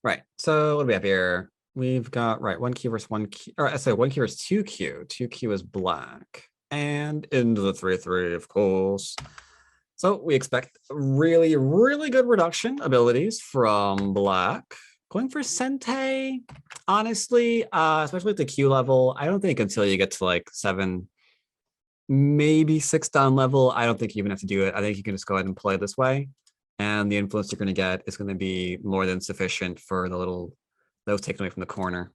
Right. So what do we have here? We've got, right, 1Q versus 1Q, or I say 1Q versus 2Q. 2Q is black. And into the 3-3, of course. So we expect really, really good reduction abilities from black. Going for Sente, honestly, especially at the Q level, I don't think until you get to like 7, maybe 6 down level, I don't think you even have to do it. I think you can just go ahead and play this way. And the influence you're going to get is going to be more than sufficient for the little that was taken away from the corner.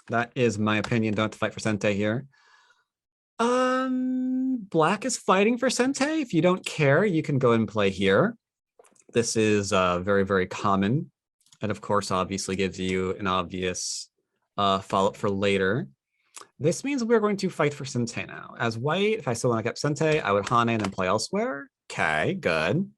That is my opinion. Don't have to fight for Sente here. Black is fighting for Sente. If you don't care, you can go and play here. This is very, very common. And of course, obviously gives you an obvious follow-up for later. This means we're going to fight for Sente now. As white, if I still want to get Sente, I would Hane and then play elsewhere. Okay, good.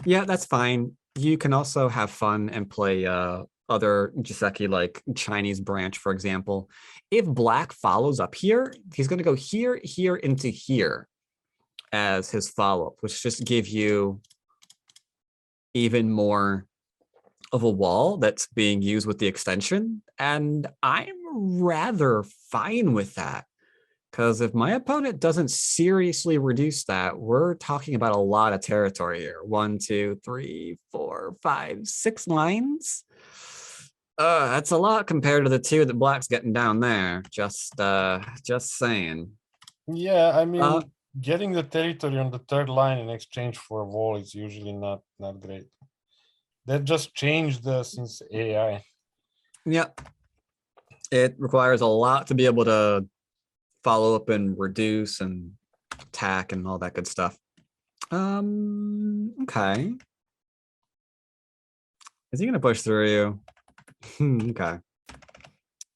Yeah, that's fine. You can also have fun and play other Jiseki, like Chinese branch, for example. If black follows up here, he's going to go here, here, into here as his follow-up, which just give you even more of a wall that's being used with the extension. And I'm rather fine with that. Because if my opponent doesn't seriously reduce that, we're talking about a lot of territory here. 1, 2, 3, 4, 5, 6 lines. That's a lot compared to the 2 that black's getting down there. Just saying. Yeah, I mean, getting the territory on the 3rd line in exchange for a wall is usually not great. That just changed since AI. Yep. It requires a lot to be able to follow up and reduce and attack and all that good stuff. Okay. Is he gonna push through you? Okay.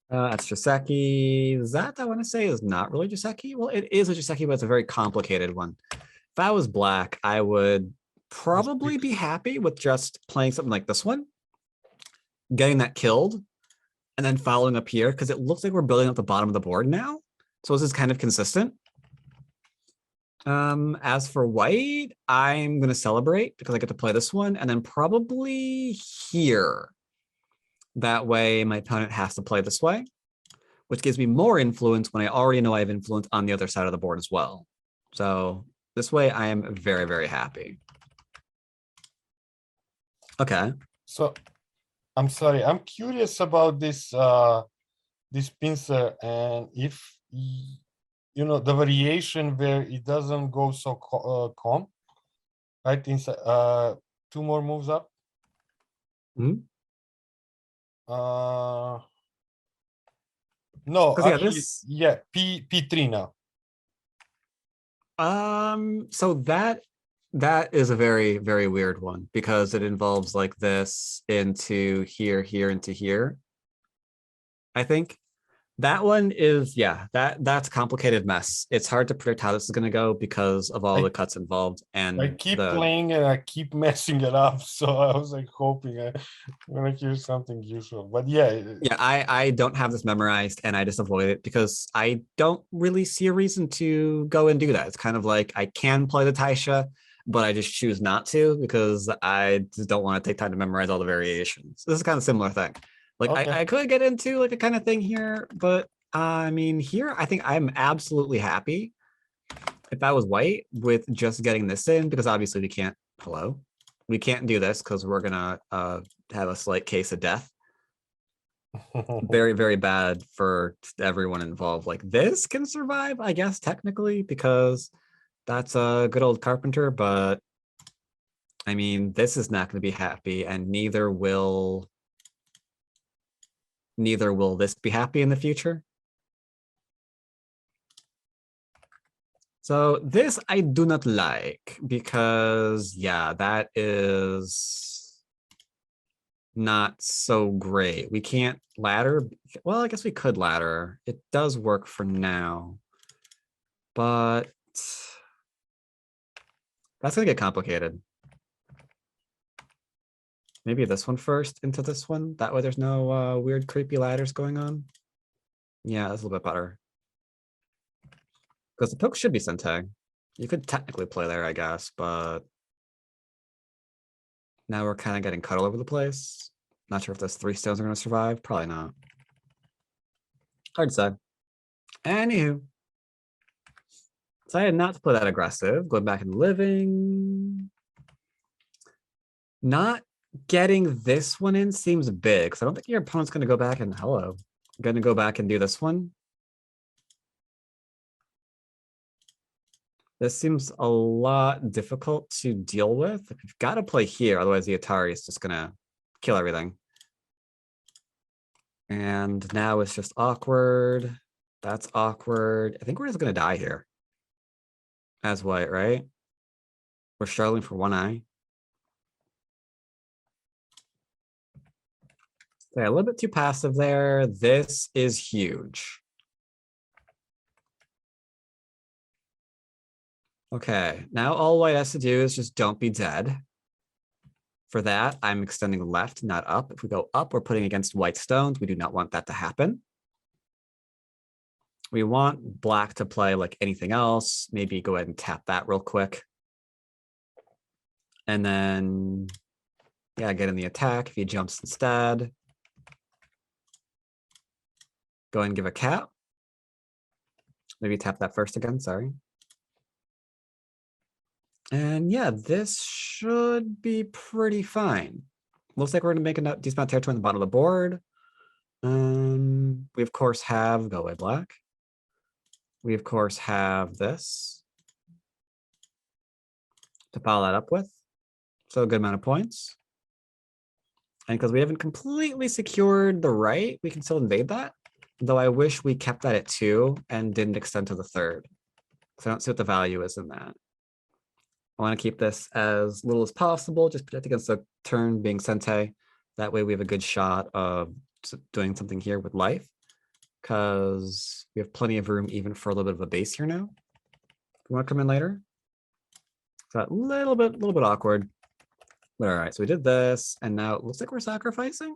That's Jiseki. That I want to say is not really Jiseki. Well, it is a Jiseki, but it's a very complicated one. If I was black, I would probably be happy with just playing something like this one, getting that killed, and then following up here, because it looks like we're building up the bottom of the board now. So this is kind of consistent. As for white, I'm going to celebrate because I get to play this one, and then probably here. That way my opponent has to play this way, which gives me more influence when I already know I have influence on the other side of the board as well. So this way I am very, very happy. Okay. So I'm sorry, I'm curious about this this pincer, and if you know the variation where it doesn't go so calm, right? Inside 2 more moves up. No, yeah, actually, yeah, P3 now. So that is a very, very weird one because it involves like this into here, here, into here. I think that one is, yeah, that's a complicated mess. It's hard to predict how this is going to go because of all the cuts involved. And I keep playing and I keep messing it up. So I was like hoping I'm gonna hear something useful. But yeah. Yeah, I don't have this memorized and I just avoid it because I don't really see a reason to go and do that. It's kind of like I can play the Taisha, but I just choose not to because I just don't want to take time to memorize all the variations. This is kind of a similar thing. Like I could get into like a kind of thing here, but I mean, here I think I'm absolutely happy if I was white with just getting this in because obviously we can't, we can't do this because we're gonna have a slight case of death. Very, very bad for everyone involved. Like this can survive, I guess, technically, because that's a good old carpenter, but I mean, this is not going to be happy, and neither will this be happy in the future. So this I do not like because, yeah, that is not so great. We can't ladder. Well, I guess we could ladder. It does work for now, but that's gonna get complicated. Maybe this one first into this one. That way there's no weird creepy ladders going on. Yeah, that's a little bit better. Because the poke should be Sentag. You could technically play there, I guess, but Now we're kind of getting cut all over the place. Not sure if those 3 stones are going to survive. Probably not. Hard to say. Anywho. Decided not to play that aggressive. Going back and living. Not getting this one in seems big. Because I don't think your opponent's going to go back and hello. Going to go back and do this one. This seems a lot difficult to deal with. You've got to play here, otherwise the Atari is just gonna kill everything. And now it's just awkward. That's awkward. I think we're just gonna die here. As white, right? We're struggling for one eye. Okay, a little bit too passive there. This is huge. Okay, now all white has to do is just don't be dead. For that, I'm extending left, not up. If we go up, we're putting against white stones. We do not want that to happen. We want black to play like anything else. Maybe go ahead and tap that real quick. And then, yeah, get in the attack if he jumps instead. Go ahead and give a cap. Maybe tap that first again, sorry. And yeah, this should be pretty fine. Looks like we're gonna make a decent amount of territory on the bottom of the board. We of course have go away black. We of course have this to follow that up with. So a good amount of points. And because we haven't completely secured the right, we can still invade that. Though I wish we kept that at 2 and didn't extend to the 3rd. So I don't see what the value is in that. I want to keep this as little as possible, just protect against the turn being Sente. That way we have a good shot of doing something here with life, because we have plenty of room even for a little bit of a base here now. If we want to come in later. So a little bit awkward. But all right, so we did this, and now it looks like we're sacrificing.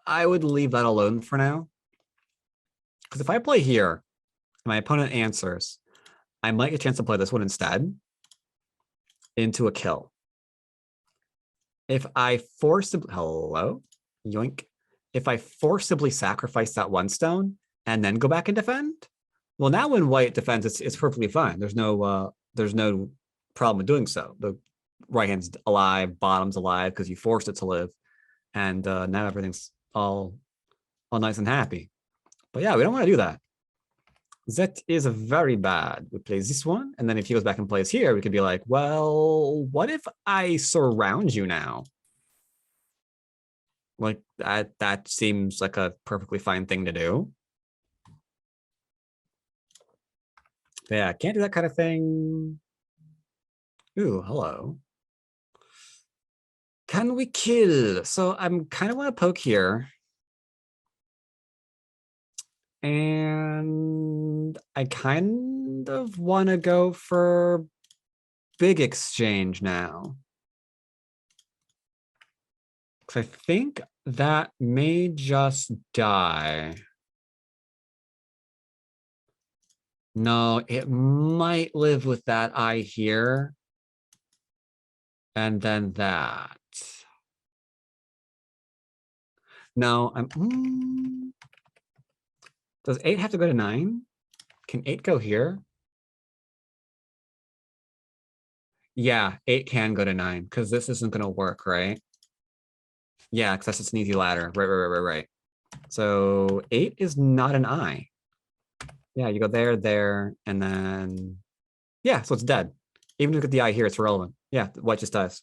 I would leave that alone for now. Because if I play here, and my opponent answers, I might get a chance to play this one instead into a kill. If I forcibly, hello, yoink. If I forcibly sacrifice that 1 stone and then go back and defend, well, now when white defends, it's perfectly fine. There's no problem with doing so. The right hand's alive, bottom's alive because you forced it to live, and now everything's all nice and happy. But yeah, we don't want to do that. That is very bad. We play this one, and then if he goes back and plays here, we could be like, well, what if I surround you now? Like that seems like a perfectly fine thing to do. But yeah, can't do that kind of thing. Ooh, hello. Can we kill? So I'm kind of want to poke here. And I kind of want to go for big exchange now. Because I think that may just die. No, it might live with that eye here. And then that. No, I'm... Does 8 have to go to 9? Can 8 go here? Yeah, 8 can go to 9 because this isn't going to work, right? Yeah, because that's just an easy ladder. Right. So 8 is not an eye. Yeah, you go there, and then... Yeah, so it's dead. Even if you get the eye here, it's irrelevant. Yeah, white just dies.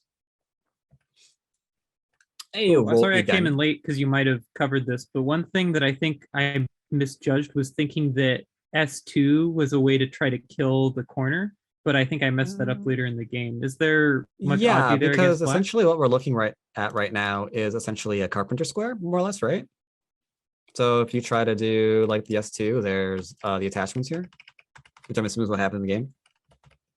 Hey, I'm sorry I came in late because you might have covered this, but one thing that I think I misjudged was thinking that S2 was a way to try to kill the corner, but I think I messed that up later in the game. Is there much yeah, oddity there because against essentially what we're looking at right now is essentially a carpenter square, more or less, right? So if you try to do like the S2, there's the attachments here, which I'm assuming is what happened in the game.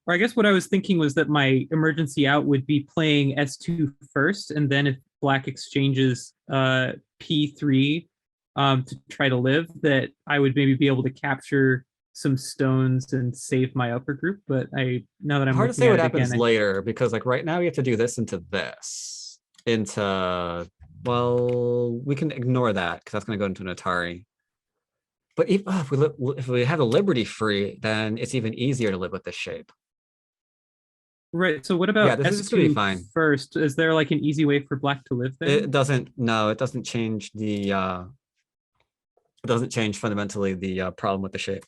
Or I guess what I was thinking was that my emergency out would be playing S2 first, and then if black exchanges P3 to try to live, that I would maybe be able to capture some stones and save my upper group, but now that I'm Hard to looking say at what it happens again, later because like right now we have to do this into this into well we can ignore that because that's going to go into an Atari. But if we have the Liberty free, then it's even easier to live with this shape. right. So what Yeah, about this is just gonna be S2 fine. first? Is there like an easy way for black to live there? It doesn't change the it doesn't change fundamentally the problem with the shape.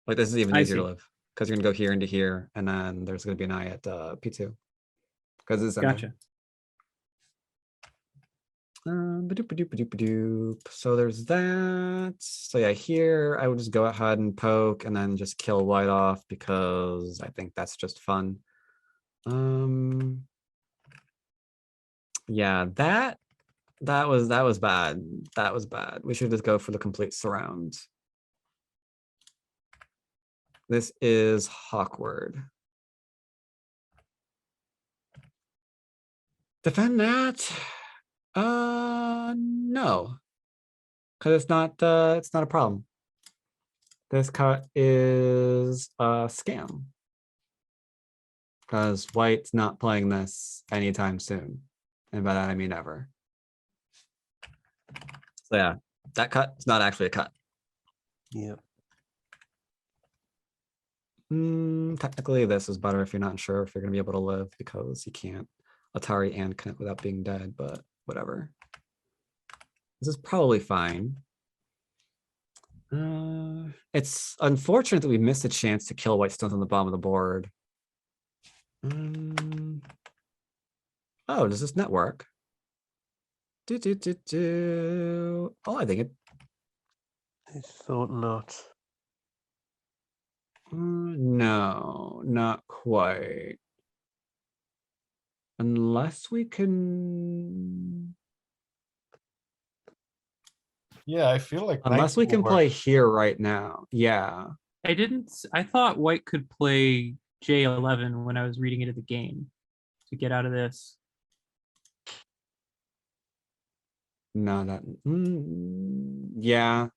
Like this is even I easier to see. live because you're gonna go here into here, and then there's gonna be an eye at P2 because it's ending. Gotcha. So there's that. So yeah, here I would just go ahead and poke and then just kill white off because I think that's just fun. Yeah, that was bad. That was bad. We should just go for the complete surround. This is Hawkward. Defend that. No. Because it's not a problem. This cut is a scam. Because white's not playing this anytime soon. And by that I mean ever. So yeah, that cut is not actually a cut. Yep. Technically this is better if you're not sure if you're gonna be able to live because you can't Atari and connect without being dead, but whatever. This is probably fine. It's unfortunate that we missed a chance to kill white stones on the bottom of the board. Oh, does this network? Oh, I think it. I thought not. No, not quite. Unless we can. Yeah, I feel like Unless knight we will can work. play here right now. Yeah. I thought white could play J11 when I was reading into the game to get out of this. No, that. Yeah.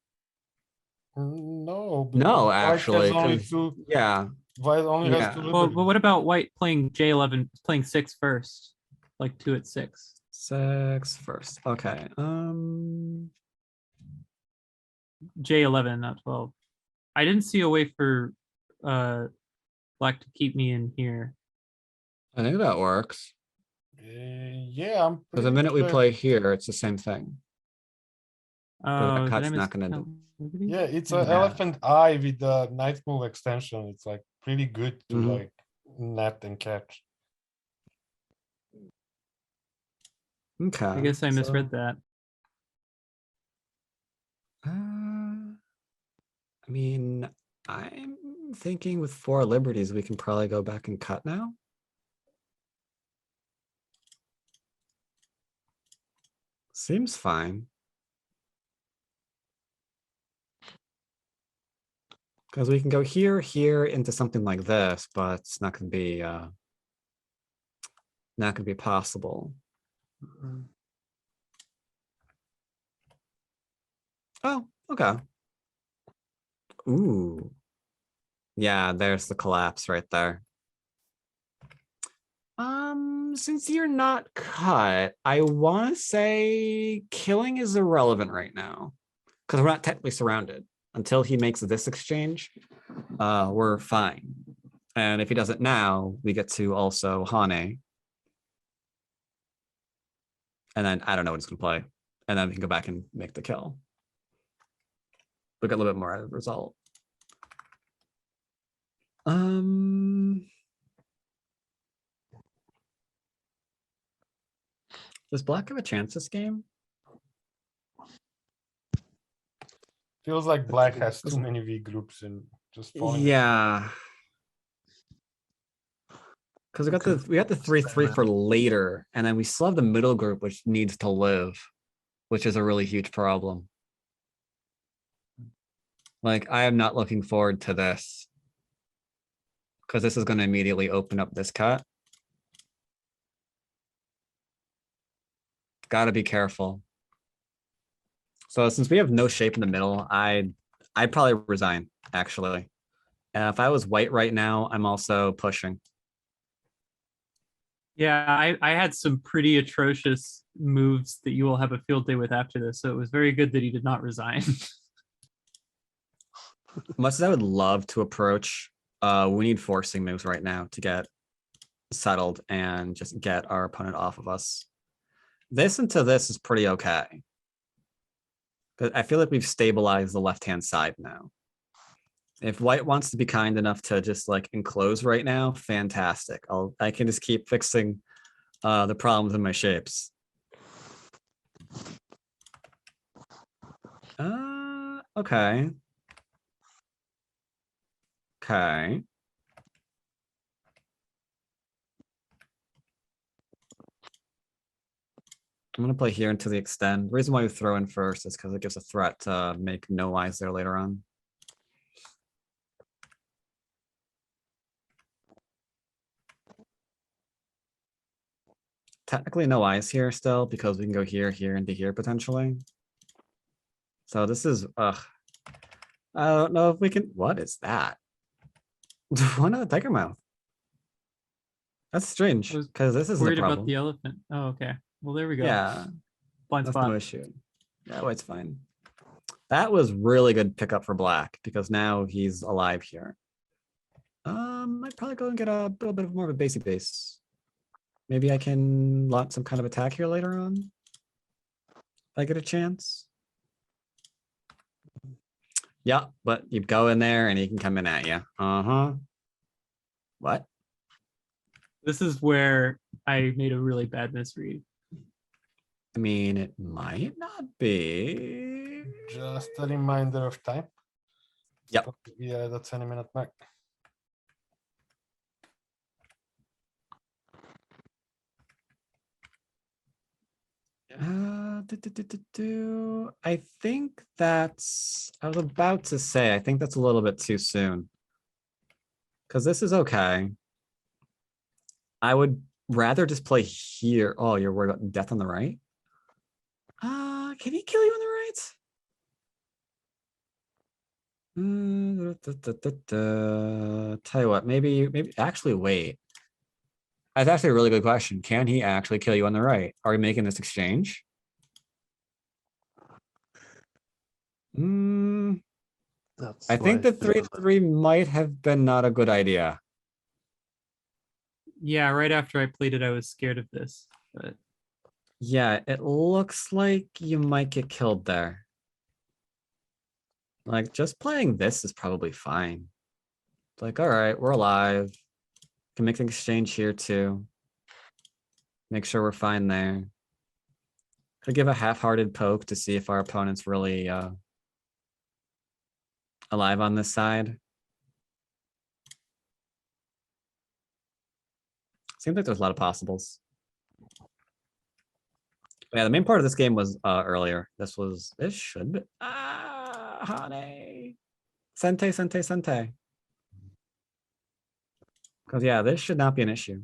No, because No, white has actually. only 'Cause- two. Yeah. White only has Yeah. two Well, liberties. but what about white playing J11, playing 6 first, like 2 at 6? 6 first. Okay. J11, not 12. I didn't see a way for black to keep me in here. I think that works. Yeah, I'm Because the pretty minute we sure. play here, it's the same thing. But that Oh, did I cut's not gonna miscount liberty? Yeah, it's Yeah. an elephant eye with the knight move extension. It's like pretty good to Mhm. like net and catch. Okay. I guess I misread so, that. I mean, I'm thinking with 4 liberties, we can probably go back and cut now. Seems fine. Because we can go here, here into something like this, but it's not gonna be possible. Oh, okay. Ooh. Yeah, there's the collapse right there. Since you're not cut, I want to say killing is irrelevant right now because we're not technically surrounded. Until he makes this exchange, we're fine. And if he does it now, we get to also Hane. And then I don't know what he's gonna play. And then we can go back and make the kill. We'll get a little bit more out of the result. Does black have a chance this game? Feels like black has too many V groups and just falling. Yeah. Because we got the 3/3 for later, and then we still have the middle group, which needs to live, which is a really huge problem. Like, I am not looking forward to this. Because this is going to immediately open up this cut. Gotta be careful. So since we have no shape in the middle, I'd probably resign, actually. If I was white right now, I'm also pushing. Yeah, I had some pretty atrocious moves that you will have a field day with after this. So it was very good that he did not resign. Much as I would love to approach, we need forcing moves right now to get settled and just get our opponent off of us. This into this is pretty okay. But I feel like we've stabilized the left-hand side now. If white wants to be kind enough to just like enclose right now, fantastic. I can just keep fixing the problems in my shapes. Okay. Okay. I'm gonna play here until the extend. The reason why we throw in first is because it gives a threat to make no eyes there later on. Technically no eyes here still because we can go here, here, into here potentially. So this is, I don't know if we can, what is that? Why not a tiger mouth? That's strange I was because this isn't a Worried about problem. the elephant. Oh, okay. Well, there we go. Yeah, Blind that's spot. no issue. Yeah, white's fine. That was really good pickup for black because now he's alive here. I'd probably go and get a little bit of more of a basey base. Maybe I can launch some kind of attack here later on. If I get a chance. Yeah, but you go in there and he can come in at you. Uh-huh. What? This is where I made a really bad misread. I mean, it might not be. Just a reminder of time. Yep. We are at the 20-minute mark. I think that's, I was about to say, I think that's a little bit too soon. Because this is okay. I would rather just play here. Oh, you're worried about death on the right? Can he kill you on the right? Tell you what, maybe actually wait. That's actually a really good question. Can he actually kill you on the right? Are we making this exchange? That's I think why the 3-3 might have been not a good idea. Yeah, right after I played it, I was scared of this. But Yeah, it looks like you might get killed there. Like, just playing this is probably fine. It's like, all right, we're alive. Can make an exchange here too. Make sure we're fine there. Could give a half-hearted poke to see if our opponent's really alive on this side. Seems like there's a lot of possibles. Yeah, the main part of this game was earlier. This should be, honey. Sente, sente, sente. Because yeah, this should not be an issue.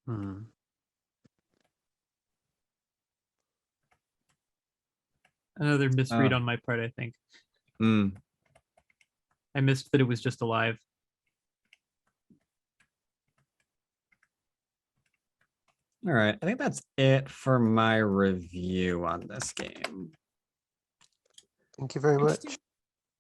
Hmm. another misread Oh. on my part, I think. Mm. I missed that it was just alive. All right, I think that's it for my review on this game. Thank you very much.